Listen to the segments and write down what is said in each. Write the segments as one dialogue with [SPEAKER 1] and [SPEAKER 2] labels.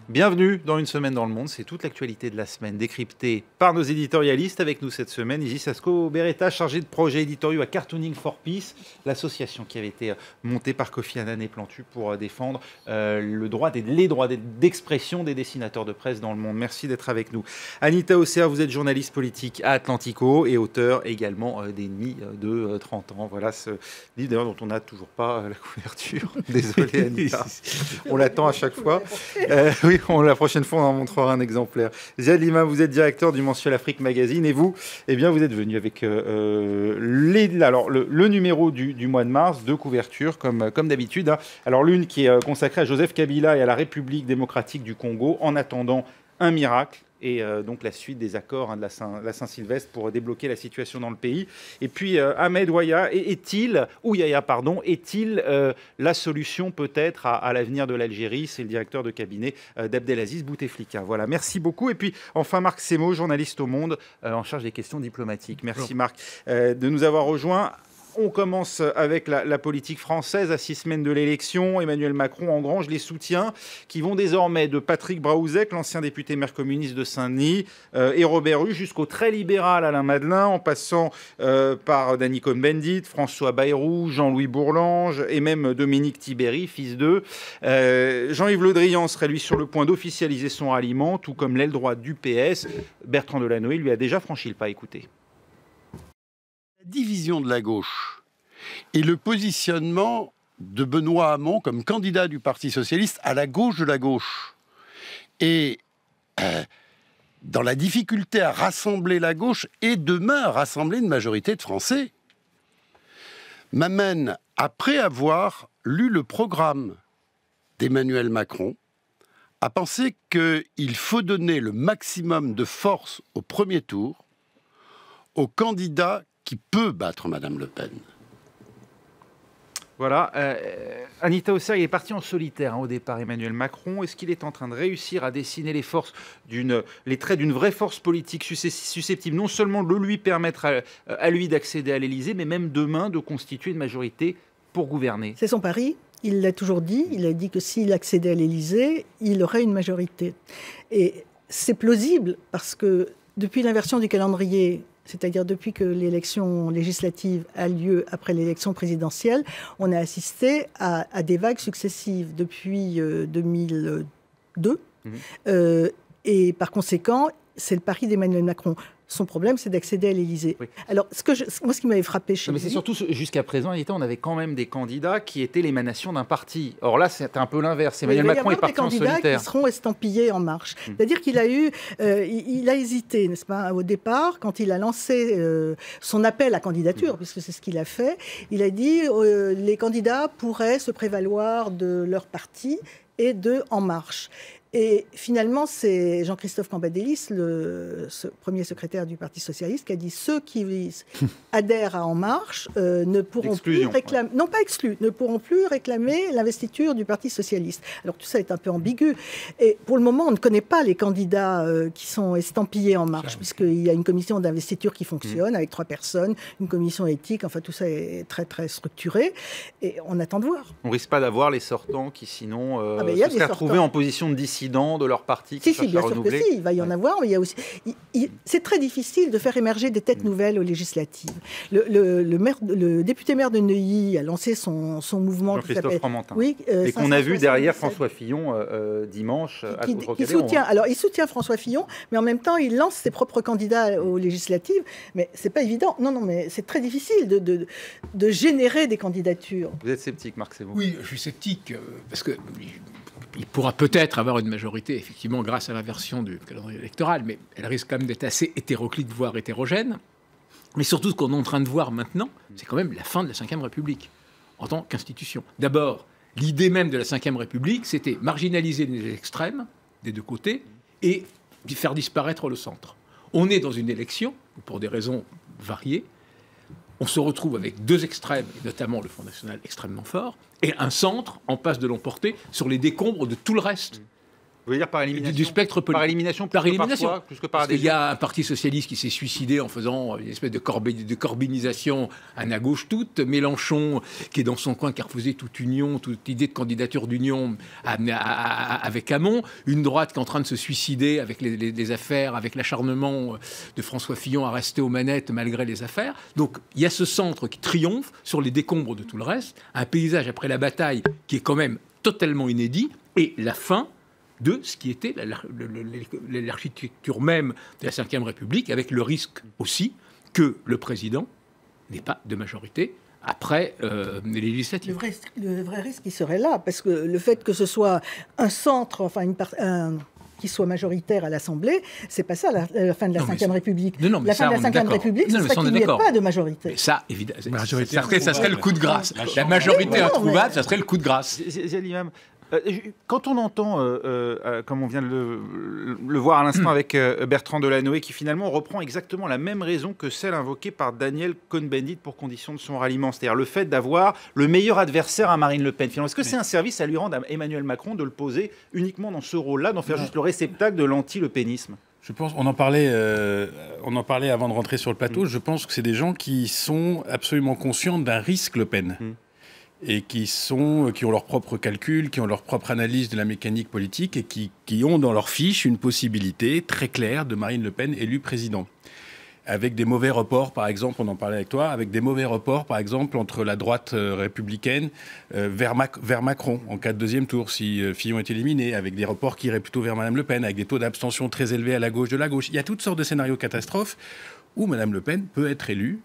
[SPEAKER 1] Bienvenue dans Une semaine dans le monde, c'est toute l'actualité de la semaine décryptée par nos éditorialistes. Avec nous cette semaine, Isis Asko-Beretta, chargée de projets éditoriaux à Cartooning for Peace, l'association qui avait été montée par Kofi Annan et Plantu pour défendre les droits d'expression des dessinateurs de presse dans le monde. Merci d'être avec nous. Anita Osser, vous êtes journaliste politique à Atlantico et auteur également d'Ennemis de 30 ans. Voilà ce livre d'ailleurs dont on n'a toujours pas la couverture. Désolé Anita, on l'attend à chaque fois. Oui, la prochaine fois, on en montrera un exemplaire. Ziad Lima, vous êtes directeur du mensuel Afrique Magazine et vous, eh bien, vous êtes venu avec le numéro du mois de mars, deux couvertures comme d'habitude. Hein. Alors l'une qui est consacrée à Joseph Kabila et à la République démocratique du Congo en attendant un miracle. Et donc la suite des accords de la Saint-Sylvestre pour débloquer la situation dans le pays. Et puis Ahmed Ouaya est-il la solution peut-être à l'avenir de l'Algérie? C'est le directeur de cabinet d'Abdelaziz Bouteflika. Voilà, merci beaucoup. Et puis enfin Marc Semo, journaliste au Monde, en charge des questions diplomatiques. Merci Marc de nous avoir rejoints. On commence avec la politique française à 6 semaines de l'élection. Emmanuel Macron engrange les soutiens qui vont désormais de Patrick Braouzek, l'ancien député maire communiste de Saint-Denis, et Robert Hue, jusqu'au très libéral Alain Madelin, en passant par Danny Cohn-Bendit, François Bayrou, Jean-Louis Bourlange et même Dominique Tibéry, fils d'eux. Jean-Yves Le Drian serait lui sur le point d'officialiser son ralliement, tout comme l'aile droite du PS. Bertrand Delanoë lui a déjà franchi le pas. Écoutez.
[SPEAKER 2] Division de la gauche et le positionnement de Benoît Hamon comme candidat du Parti socialiste à la gauche de la gauche et dans la difficulté à rassembler la gauche et demain à rassembler une majorité de Français m'amène, après avoir lu le programme d'Emmanuel Macron, à penser qu'il faut donner le maximum de force au premier tour au candidat qui peut battre Madame Le Pen.
[SPEAKER 1] Voilà. Anita Osser, il est parti en solitaire au départ, Emmanuel Macron. Est-ce qu'il est en train de réussir à dessiner les traits d'une vraie force politique susceptible non seulement de lui permettre à lui d'accéder à l'Élysée, mais même demain de constituer une majorité pour gouverner?
[SPEAKER 3] C'est son pari. Il l'a toujours dit. Il a dit que s'il accédait à l'Élysée, il aurait une majorité. Et c'est plausible parce que depuis l'inversion du calendrier, c'est-à-dire depuis que l'élection législative a lieu après l'élection présidentielle, on a assisté à des vagues successives depuis 2002. Et par conséquent, c'est le pari d'Emmanuel Macron. Son problème, c'est d'accéder à l'Élysée. Oui. Alors, moi, ce qui m'avait frappé chez lui...
[SPEAKER 1] Mais c'est surtout, jusqu'à présent, on avait quand même des candidats qui étaient l'émanation d'un parti. Or là, c'est un peu l'inverse. Emmanuel Macron est parti en solitaire. Il y a des candidats qui seront estampillés En Marche.
[SPEAKER 3] C'est-à-dire qu'il a il a hésité, n'est-ce pas, au départ, quand il a lancé son appel à candidature, puisque c'est ce qu'il a fait. Il a dit les candidats pourraient se prévaloir de leur parti et de En Marche. Et finalement, c'est Jean-Christophe Cambadélis, le premier secrétaire du Parti socialiste, qui a dit ceux qui adhèrent à En Marche ne pourront plus réclamer, non pas exclus, ne pourront plus réclamer l'investiture du Parti socialiste. Alors tout ça est un peu ambigu. Et pour le moment, on ne connaît pas les candidats qui sont estampillés En Marche, puisqu'il y a une commission d'investiture qui fonctionne avec 3 personnes, une commission éthique, enfin tout ça est très très structuré. Et on attend de voir.
[SPEAKER 1] On risque pas d'avoir les sortants qui sinon se seraient retrouvés en position de dissidence de leur parti qui cherche à renouveler.
[SPEAKER 3] Sûr que si, il va y en avoir. Mais il y a aussi, c'est très difficile de faire émerger des têtes nouvelles aux législatives. Le député maire de Neuilly a lancé son mouvement
[SPEAKER 1] Jean-Christophe Fromentin. Oui, et qu'on a vu derrière François Fillon dimanche à
[SPEAKER 3] Trocadéro. Alors, il soutient François Fillon, mais en même temps, il lance ses propres candidats aux législatives. Mais c'est pas évident. Non, mais c'est très difficile de générer des candidatures.
[SPEAKER 1] Vous êtes sceptique, Marc Semo?
[SPEAKER 4] Oui, je suis sceptique parce que il pourra peut-être avoir une majorité, effectivement, grâce à l'inversion du calendrier électoral, mais elle risque quand même d'être assez hétéroclite, voire hétérogène. Mais surtout, ce qu'on est en train de voir maintenant, c'est quand même la fin de la Ve République, en tant qu'institution. D'abord, l'idée même de la Ve République, c'était marginaliser les extrêmes, des deux côtés, et faire disparaître le centre. On est dans une élection, pour des raisons variées, on se retrouve avec 2 extrêmes, et notamment le Front National extrêmement fort, et un centre en passe de l'emporter sur les décombres de tout le reste.
[SPEAKER 1] Vous voulez dire par élimination
[SPEAKER 4] du spectre politique.
[SPEAKER 1] Par élimination plus
[SPEAKER 4] Par
[SPEAKER 1] que
[SPEAKER 4] élimination.
[SPEAKER 1] par choix, plus que par
[SPEAKER 4] Parce qu'il
[SPEAKER 1] adhésion.
[SPEAKER 4] y a un parti socialiste qui s'est suicidé en faisant une espèce de corbinisation à gauche toute. Mélenchon, qui est dans son coin, qui a refusé toute union, toute idée de candidature d'union avec Hamon. Une droite qui est en train de se suicider avec les affaires, avec l'acharnement de François Fillon à rester aux manettes malgré les affaires. Donc il y a ce centre qui triomphe sur les décombres de tout le reste. Un paysage après la bataille qui est quand même totalement inédit. Et la fin de ce qui était l'architecture même de la Ve République, avec le risque aussi que le président n'ait pas de majorité après les législatives.
[SPEAKER 3] Le vrai risque, il serait là, parce que le fait que ce soit un centre, enfin qui soit majoritaire à l'Assemblée, c'est pas ça la fin de la Ve République.
[SPEAKER 4] Non,
[SPEAKER 3] la fin de la Ve République, c'est ça qu'il n'y ait pas de majorité.
[SPEAKER 4] Mais ça, évidemment,
[SPEAKER 2] Majorité
[SPEAKER 4] ça serait le coup de grâce. La majorité introuvable, ça serait le coup de grâce.
[SPEAKER 1] Ziad Limam, quand on entend, comme on vient de le voir à l'instant avec Bertrand Delanoë, qui finalement reprend exactement la même raison que celle invoquée par Daniel Cohn-Bendit pour condition de son ralliement, c'est-à-dire le fait d'avoir le meilleur adversaire à Marine Le Pen. Finalement, est-ce que c'est un service à lui rendre à Emmanuel Macron de le poser uniquement dans ce rôle-là, d'en faire juste le réceptacle de l'anti-lepénisme?
[SPEAKER 5] Je pense, on en parlait avant de rentrer sur le plateau, je pense que c'est des gens qui sont absolument conscients d'un risque Le Pen. Et qui ont leurs propres calculs, qui ont leur propre analyse de la mécanique politique et qui ont dans leur fiche une possibilité très claire de Marine Le Pen élue président. Avec des mauvais reports, par exemple, on en parlait avec toi, avec des mauvais reports, par exemple, entre la droite républicaine vers Macron, en cas de deuxième tour, si Fillon est éliminé, avec des reports qui iraient plutôt vers Madame Le Pen, avec des taux d'abstention très élevés à la gauche de la gauche. Il y a toutes sortes de scénarios catastrophes où Madame Le Pen peut être élue,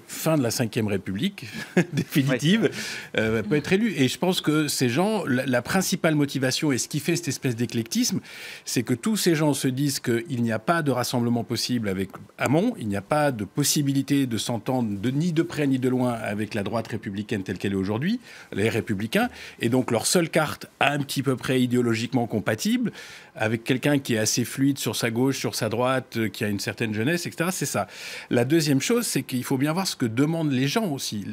[SPEAKER 5] fin de la Ve République, définitive, peut être élue. Et je pense que ces gens, la principale motivation et ce qui fait cette espèce d'éclectisme, c'est que tous ces gens se disent qu'il n'y a pas de rassemblement possible avec Hamon, il n'y a pas de possibilité de s'entendre ni de près ni de loin avec la droite républicaine telle qu'elle est aujourd'hui, les Républicains, et donc leur seule carte un petit peu près idéologiquement compatible, avec quelqu'un qui est assez fluide sur sa gauche, sur sa droite, qui a une certaine jeunesse, etc., c'est ça. La deuxième chose, c'est qu'il faut bien voir ce que demandent les gens aussi.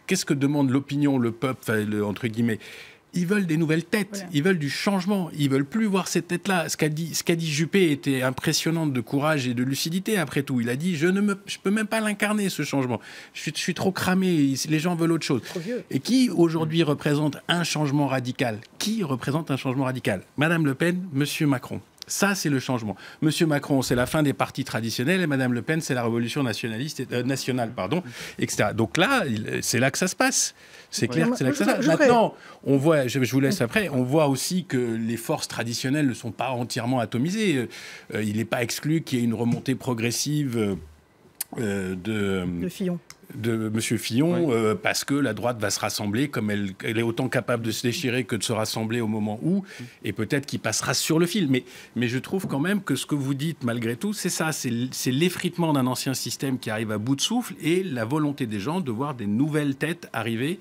[SPEAKER 5] Qu'est-ce que demande l'opinion, le peuple, entre guillemets? Ils veulent des nouvelles têtes, voilà. Ils veulent du changement, ils veulent plus voir ces têtes-là. Ce qu'a dit Juppé était impressionnant de courage et de lucidité, après tout. Il a dit, je peux même pas l'incarner, ce changement. Je suis trop cramé, les gens veulent autre chose. Et qui, aujourd'hui, représente un changement radical? Qui représente un changement radical? Madame Le Pen, Monsieur Macron. Ça, c'est le changement. Monsieur Macron, c'est la fin des partis traditionnels et Madame Le Pen, c'est la révolution nationale, etc. Donc là, c'est là que ça se passe. C'est clair que c'est là que ça se passe. Maintenant, on voit, je vous laisse après, on voit aussi que les forces traditionnelles ne sont pas entièrement atomisées. Il n'est pas exclu qu'il y ait une remontée progressive de Fillon. De M. Fillon, oui. Parce que la droite va se rassembler, comme elle est autant capable de se déchirer que de se rassembler au moment où, et peut-être qu'il passera sur le fil. Mais je trouve quand même que ce que vous dites, malgré tout, c'est ça, c'est l'effritement d'un ancien système qui arrive à bout de souffle et la volonté des gens de voir des nouvelles têtes arriver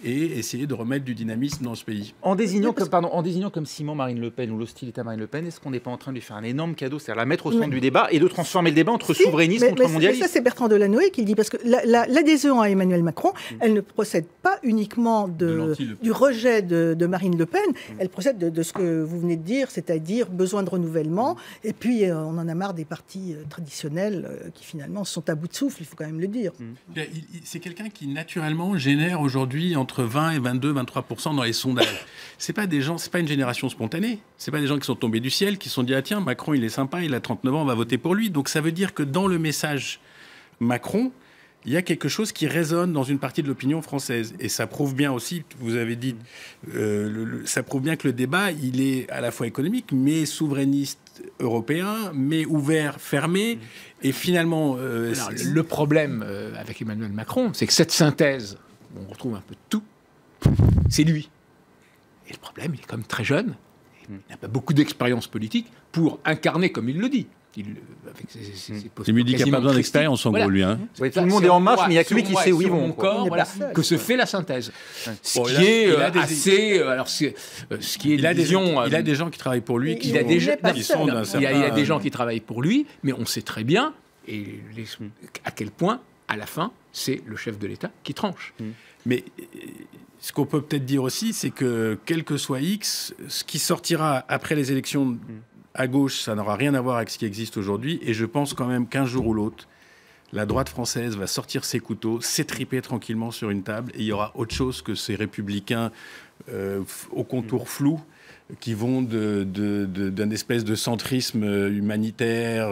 [SPEAKER 5] et essayer de remettre du dynamisme dans ce pays.
[SPEAKER 1] En désignant comme ciment Marine Le Pen ou l'hostilité à Marine Le Pen, est-ce qu'on n'est pas en train de lui faire un énorme cadeau, c'est-à-dire la mettre au centre du débat et de transformer le débat entre souverainisme contre mondialisme?
[SPEAKER 3] Mais ça, c'est Bertrand Delanoë qui le dit, parce que l'adhésion à Emmanuel Macron, elle ne procède pas uniquement du rejet de Marine Le Pen, elle procède de ce que vous venez de dire, c'est-à-dire besoin de renouvellement, et puis on en a marre des partis traditionnels qui finalement sont à bout de souffle, il faut quand même le dire.
[SPEAKER 5] C'est quelqu'un qui naturellement génère aujourd'hui entre 20 et 22, 23% dans les sondages. C'est pas une génération spontanée. C'est pas des gens qui sont tombés du ciel, qui se sont dit, ah tiens, Macron, il est sympa, il a 39 ans, on va voter pour lui. Donc ça veut dire que dans le message Macron, il y a quelque chose qui résonne dans une partie de l'opinion française. Et ça prouve bien aussi, vous avez dit, ça prouve bien que le débat, il est à la fois économique, mais souverainiste européen, mais ouvert, fermé. Et finalement...
[SPEAKER 4] Alors, le problème avec Emmanuel Macron, c'est que cette synthèse, on retrouve un peu de tout, c'est lui. Et le problème, il est quand même très jeune, il n'a pas beaucoup d'expérience politique pour incarner comme il le dit.
[SPEAKER 5] Il lui dit qu'il n'y a pas besoin d'expérience, en gros, lui. Hein.
[SPEAKER 1] Oui, tout le monde est en marche, mais il n'y a que lui qui sait où ils vont.
[SPEAKER 4] Que se fait la synthèse. Ce qui est assez... Alors, ce qui est...
[SPEAKER 5] Il a des gens qui travaillent pour lui,
[SPEAKER 4] il y a des gens qui travaillent pour lui, mais on sait très bien à quel point à la fin, c'est le chef de l'État qui tranche.
[SPEAKER 5] Mais ce qu'on peut peut-être dire aussi, c'est que quel que soit X, ce qui sortira après les élections à gauche, ça n'aura rien à voir avec ce qui existe aujourd'hui. Et je pense quand même qu'un jour ou l'autre, la droite française va sortir ses couteaux, s'étriper tranquillement sur une table, et il y aura autre chose que ces républicains au contour flou qui vont d'un espèce de centrisme humanitaire,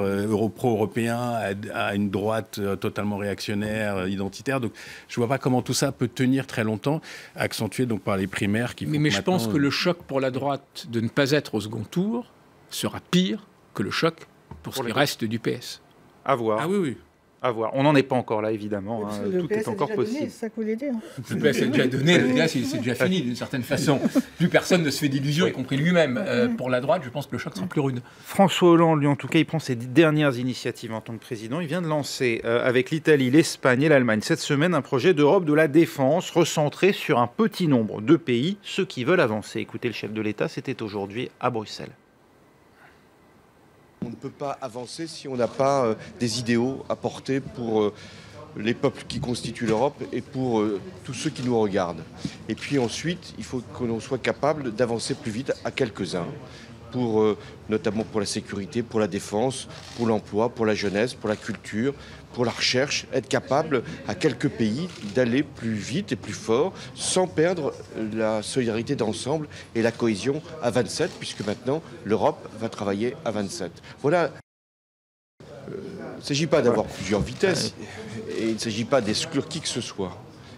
[SPEAKER 5] pro-européen, à une droite totalement réactionnaire, identitaire. Donc, je ne vois pas comment tout ça peut tenir très longtemps, accentué donc par les primaires qui font
[SPEAKER 4] Mais je pense que le choc pour la droite de ne pas être au second tour sera pire que le choc pour ce qui reste du PS.
[SPEAKER 1] À voir.
[SPEAKER 5] Ah oui, oui.
[SPEAKER 1] À voir. On n'en est pas encore là, évidemment.
[SPEAKER 3] Le
[SPEAKER 1] Tout
[SPEAKER 3] PS
[SPEAKER 1] est encore possible.
[SPEAKER 3] c'est ça que vous voulez dire.
[SPEAKER 4] Le PS est déjà donné, c'est déjà fini d'une certaine façon. Plus personne ne se fait d'illusions, y compris lui-même. Pour la droite, je pense que le choc sera plus rude.
[SPEAKER 1] François Hollande, lui, en tout cas, il prend ses dernières initiatives en tant que président. Il vient de lancer, avec l'Italie, l'Espagne et l'Allemagne, cette semaine, un projet d'Europe de la défense recentré sur un petit nombre de pays, ceux qui veulent avancer. Écoutez, le chef de l'État, c'était aujourd'hui à Bruxelles.
[SPEAKER 6] On ne peut pas avancer si on n'a pas des idéaux à porter pour les peuples qui constituent l'Europe et pour tous ceux qui nous regardent. Et puis ensuite, il faut que l'on soit capable d'avancer plus vite à quelques-uns, notamment pour la sécurité, pour la défense, pour l'emploi, pour la jeunesse, pour la culture, pour la recherche, être capable à quelques pays d'aller plus vite et plus fort sans perdre la solidarité d'ensemble et la cohésion à 27, puisque maintenant l'Europe va travailler à 27. Voilà. Il ne s'agit pas d'avoir plusieurs vitesses et il ne s'agit pas d'exclure qui que ce soit.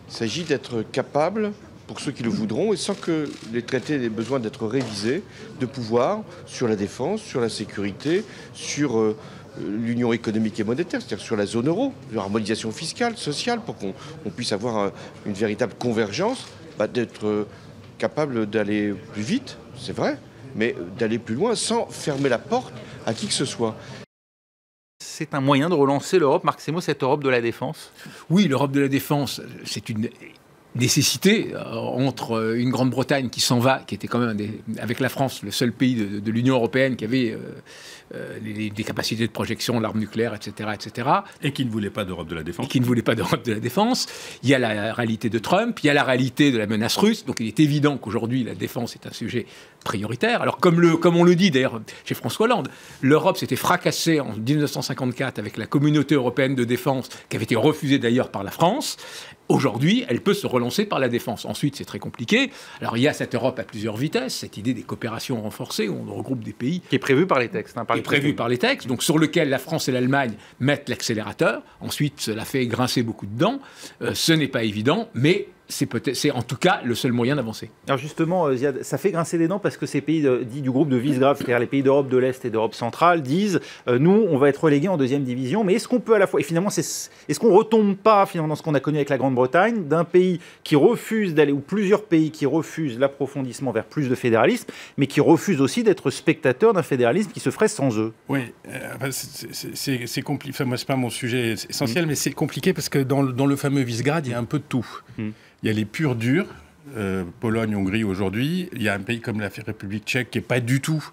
[SPEAKER 6] Il s'agit d'être capable, pour ceux qui le voudront, et sans que les traités aient besoin d'être révisés, de pouvoir, sur la défense, sur la sécurité, sur l'union économique et monétaire, c'est-à-dire sur la zone euro, l'harmonisation fiscale, sociale, pour qu'on puisse avoir une véritable convergence, d'être capable d'aller plus vite, c'est vrai, mais d'aller plus loin sans fermer la porte à qui que ce soit.
[SPEAKER 1] C'est un moyen de relancer l'Europe, Marc Semo, cette Europe de la défense?
[SPEAKER 4] Oui, l'Europe de la défense, c'est une nécessité entre une Grande-Bretagne qui s'en va, qui était quand même avec la France le seul pays de l'Union européenne qui avait des capacités de projection, l'arme nucléaire, etc., etc.
[SPEAKER 5] Et qui ne voulait pas d'Europe de la défense.
[SPEAKER 4] Et qui ne voulait pas d'Europe de la défense. Il y a la réalité de Trump, il y a la réalité de la menace russe. Donc il est évident qu'aujourd'hui la défense est un sujet prioritaire. Alors comme on le dit d'ailleurs chez François Hollande, l'Europe s'était fracassée en 1954 avec la communauté européenne de défense qui avait été refusée d'ailleurs par la France. Aujourd'hui, elle peut se relancer par la défense. Ensuite, c'est très compliqué. Alors, il y a cette Europe à plusieurs vitesses, cette idée des coopérations renforcées, où on regroupe des pays...
[SPEAKER 1] Qui est prévu par les textes.
[SPEAKER 4] Qui est prévu par les textes, donc sur lequel la France et l'Allemagne mettent l'accélérateur. Ensuite, cela fait grincer beaucoup de dents. Ce n'est pas évident, mais c'est en tout cas le seul moyen d'avancer.
[SPEAKER 1] Alors justement, Ziad, ça fait grincer des dents parce que ces pays dits du groupe de Visegrad, c'est-à-dire les pays d'Europe de l'Est et d'Europe centrale, disent nous, on va être relégués en deuxième division, mais est-ce qu'on peut à la fois... Et finalement, est-ce qu'on ne retombe pas finalement dans ce qu'on a connu avec la Grande-Bretagne, d'un pays qui refuse d'aller, ou plusieurs pays qui refusent l'approfondissement vers plus de fédéralisme, mais qui refusent aussi d'être spectateurs d'un fédéralisme qui se ferait sans eux?
[SPEAKER 5] Oui, c'est compliqué. Enfin, moi, ce n'est pas mon sujet essentiel, mais c'est compliqué parce que dans le fameux Visegrad, il y a un peu de tout. Il y a les purs durs, Pologne, Hongrie aujourd'hui. Il y a un pays comme la République tchèque qui n'est pas du tout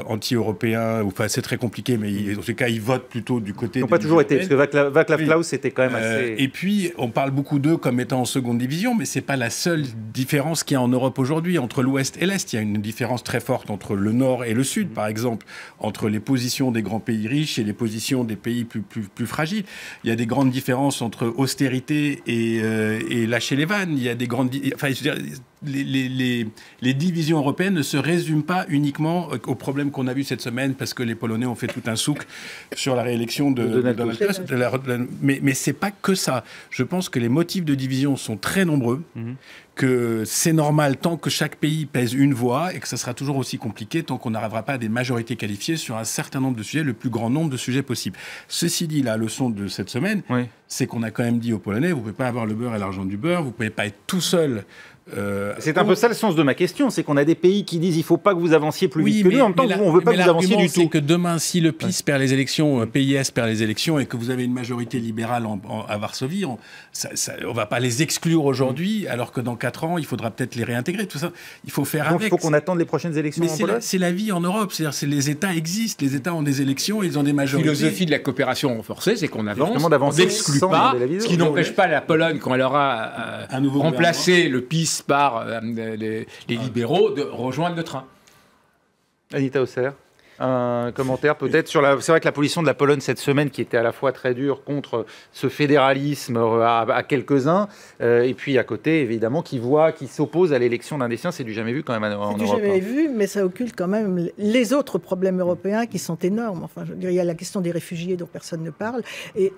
[SPEAKER 5] anti-européen. Enfin, c'est très compliqué, mais en tout cas, ils votent plutôt du côté...
[SPEAKER 1] Ils n'ont pas toujours été, parce que Václav Klaus, c'était quand même assez...
[SPEAKER 5] Et puis, on parle beaucoup d'eux comme étant en seconde division, mais ce n'est pas la seule différence qu'il y a en Europe aujourd'hui. Entre l'Ouest et l'Est, il y a une différence très forte entre le Nord et le Sud, par exemple, entre les positions des grands pays riches et les positions des pays plus fragiles. Il y a des grandes différences entre austérité et lâcher les vannes. Il y a des grandes... Enfin, je veux dire, les divisions européennes ne se résument pas uniquement aux problèmes qu'on a vus cette semaine parce que les Polonais ont fait tout un souk sur la réélection de Donald Tusk. Mais c'est pas que ça. Je pense que les motifs de division sont très nombreux, que c'est normal tant que chaque pays pèse une voix et que ça sera toujours aussi compliqué tant qu'on n'arrivera pas à des majorités qualifiées sur un certain nombre de sujets, le plus grand nombre de sujets possible. Ceci dit, la leçon de cette semaine, c'est qu'on a quand même dit aux Polonais, vous ne pouvez pas avoir le beurre et l'argent du beurre, vous ne pouvez pas être tout seul.
[SPEAKER 1] C'est un peu ça le sens de ma question, c'est qu'on a des pays qui disent il ne faut pas que vous avanciez plus vite que nous, en même temps on ne veut pas que vous avanciez du tout.
[SPEAKER 5] C'est que demain, si le PiS perd les élections, PIS perd les élections et que vous avez une majorité libérale à Varsovie, on ne va pas les exclure aujourd'hui, alors que dans 4 ans, il faudra peut-être les réintégrer. Tout ça, il faut faire
[SPEAKER 1] Donc
[SPEAKER 5] avec.
[SPEAKER 1] il faut qu'on attende les prochaines élections en Pologne.
[SPEAKER 5] C'est la vie en Europe. C'est-à-dire, les États existent. Les États ont des élections, ils ont des
[SPEAKER 4] La
[SPEAKER 5] majorités.
[SPEAKER 4] philosophie de la coopération renforcée, c'est qu'on avance,
[SPEAKER 1] Justement,
[SPEAKER 4] on
[SPEAKER 1] d'avancer
[SPEAKER 4] n'exclut
[SPEAKER 1] sans
[SPEAKER 4] pas,
[SPEAKER 1] demander l'avis
[SPEAKER 4] ce qui
[SPEAKER 1] de-
[SPEAKER 4] n'empêche pas la Pologne, quand elle aura
[SPEAKER 5] Un nouveau
[SPEAKER 4] remplacé le PiS par les libéraux, de rejoindre le train.
[SPEAKER 1] Anita Hausser, un commentaire peut-être sur la... C'est vrai que la position de la Pologne cette semaine, qui était à la fois très dure contre ce fédéralisme à quelques-uns, et puis à côté, évidemment, qui s'oppose à l'élection d'un des siens, c'est du jamais vu quand même en
[SPEAKER 3] C'est du
[SPEAKER 1] Europe.
[SPEAKER 3] jamais vu, mais ça occulte quand même les autres problèmes européens qui sont énormes. Enfin, je veux dire, il y a la question des réfugiés dont personne ne parle. Et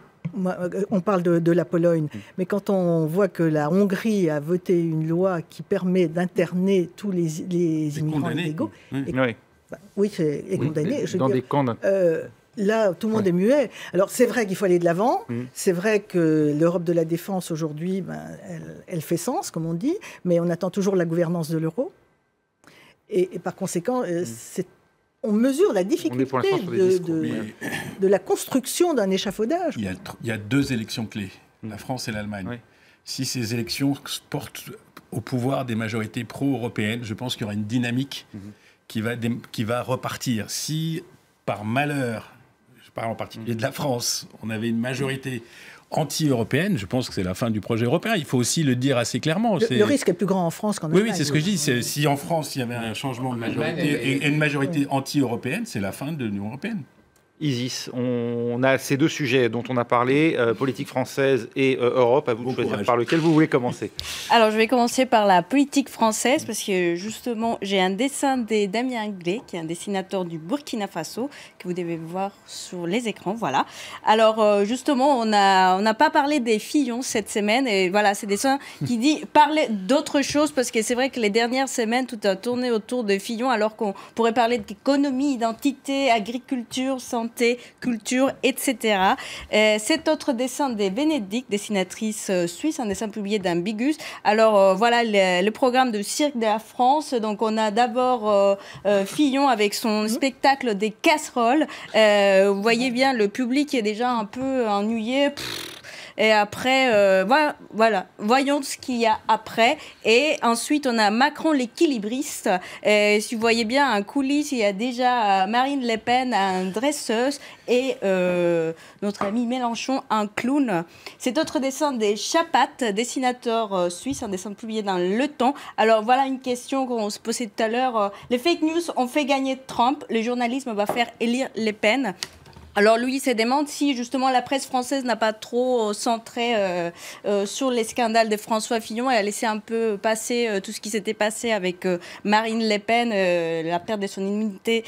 [SPEAKER 3] on parle de la Pologne, mais quand on voit que la Hongrie a voté une loi qui permet d'interner tous les immigrants illégaux,
[SPEAKER 1] Oui.
[SPEAKER 3] et condamnés, je veux
[SPEAKER 1] Dans
[SPEAKER 3] dire,
[SPEAKER 1] des camps.
[SPEAKER 3] là, tout le monde est muet. Alors, c'est vrai qu'il faut aller de l'avant. C'est vrai que l'Europe de la défense, aujourd'hui, elle fait sens, comme on dit, mais on attend toujours la gouvernance de l'euro. Et par conséquent, on mesure la difficulté de la construction d'un échafaudage.
[SPEAKER 5] Il y a 2 élections clés, la France et l'Allemagne.
[SPEAKER 1] Oui.
[SPEAKER 5] Si ces élections portent au pouvoir des majorités pro-européennes, je pense qu'il y aura une dynamique qui va repartir. Si, par malheur, je parle en particulier de la France, on avait une majorité anti-européenne, je pense que c'est la fin du projet européen. Il faut aussi le dire assez clairement.
[SPEAKER 3] Le risque est plus grand en France qu'en Allemagne.
[SPEAKER 5] Oui, c'est ce que je dis. Si en France, il y avait un changement de majorité et une majorité anti-européenne, c'est la fin de l'Union européenne.
[SPEAKER 1] Isis, on a ces 2 sujets dont on a parlé, politique française et Europe. À vous de choisir par lequel vous voulez commencer.
[SPEAKER 7] Alors, je vais commencer par la politique française, parce que justement, j'ai un dessin de Damien Glé, qui est un dessinateur du Burkina Faso, que vous devez voir sur les écrans. Voilà. Alors, justement, on n'a pas parlé des Fillon cette semaine, et voilà, c'est des dessins qui dit parler d'autres choses, parce que c'est vrai que les dernières semaines, tout a tourné autour de Fillon, alors qu'on pourrait parler d'économie, identité, agriculture, santé, culture, etc. Cet autre dessin de Bénédicte, dessinatrice suisse, un dessin publié d'Ambigus. Alors voilà le programme de Cirque de la France. Donc on a d'abord Fillon avec son spectacle des casseroles. Vous voyez bien, le public est déjà un peu ennuyé. Et après, voilà, voyons ce qu'il y a après. Et ensuite, on a Macron l'équilibriste. Si vous voyez bien, en coulisses, il y a déjà Marine Le Pen, un dresseuse, et notre ami Mélenchon, un clown. C'est autre dessin des Chapat, dessinateur suisse, un dessin publié dans Le Temps. Alors voilà une question qu'on se posait tout à l'heure. Les fake news ont fait gagner Trump. Le journalisme va faire élire Le Pen. Alors lui, il se demande si justement la presse française n'a pas trop centré sur les scandales de François Fillon et a laissé un peu passer tout ce qui s'était passé avec Marine Le Pen, la perte de son immunité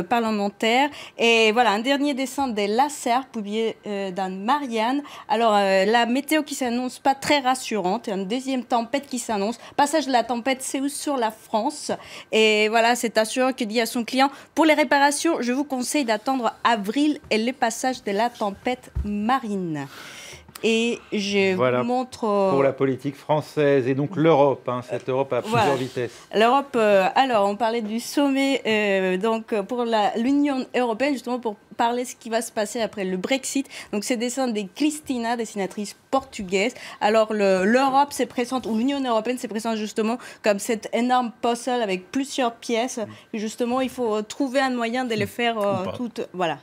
[SPEAKER 7] parlementaire. Et voilà, un dernier dessin des Lasserre, publié dans Marianne. Alors la météo qui s'annonce pas très rassurante, une deuxième tempête qui s'annonce. Passage de la tempête Séoul sur la France. Et voilà, cet assureur qui dit à son client, pour les réparations, je vous conseille d'attendre avril et le passage de la tempête Marine. Et je vous montre...
[SPEAKER 1] Pour la politique française et donc l'Europe, cette Europe à plusieurs vitesses.
[SPEAKER 7] L'Europe, alors on parlait du sommet donc pour l'Union européenne, justement pour parler de ce qui va se passer après le Brexit. Donc c'est dessin de Cristina, dessinatrice portugaise. Alors l'Europe se présente, ou l'Union européenne se présente justement comme cette énorme puzzle avec plusieurs pièces. Et justement, il faut trouver un moyen de les faire toutes... Voilà.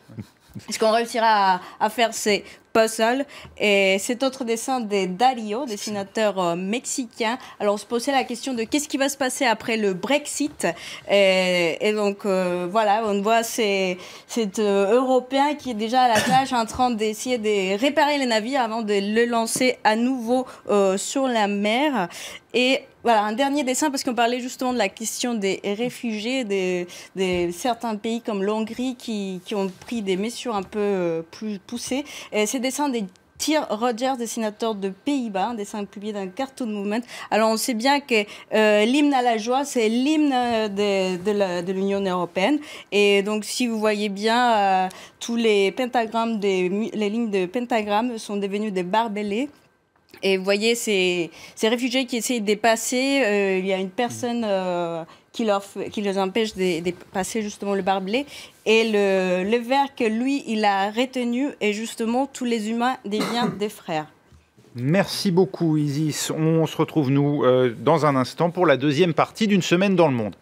[SPEAKER 7] Est-ce qu'on réussira à faire ces puzzles? Et cet autre dessin de Dario, dessinateur mexicain. Alors, on se posait la question de qu'est-ce qui va se passer après le Brexit. Et donc, voilà, on voit cet Européen qui est déjà à la plage en train d'essayer de réparer les navires avant de le lancer à nouveau sur la mer. Et voilà, un dernier dessin, parce qu'on parlait justement de la question des réfugiés, de certains pays comme l'Hongrie qui ont pris des mesures un peu plus poussées. Et ces dessins des Tyr Rogers, dessinateur de Pays-Bas, un dessin publié dans Cartoon Movement. Alors on sait bien que l'hymne à la joie, c'est l'hymne de l'Union européenne. Et donc si vous voyez bien, tous les pentagrammes, les lignes de pentagrammes sont devenus des barbelés. Et vous voyez, ces réfugiés qui essayent de passer, il y a une personne qui les empêche de passer justement le barbelé. Et le vers que lui, il a retenu est justement tous les humains deviennent des frères.
[SPEAKER 1] Merci beaucoup Isis. On se retrouve nous dans un instant pour la deuxième partie d'une semaine dans le monde.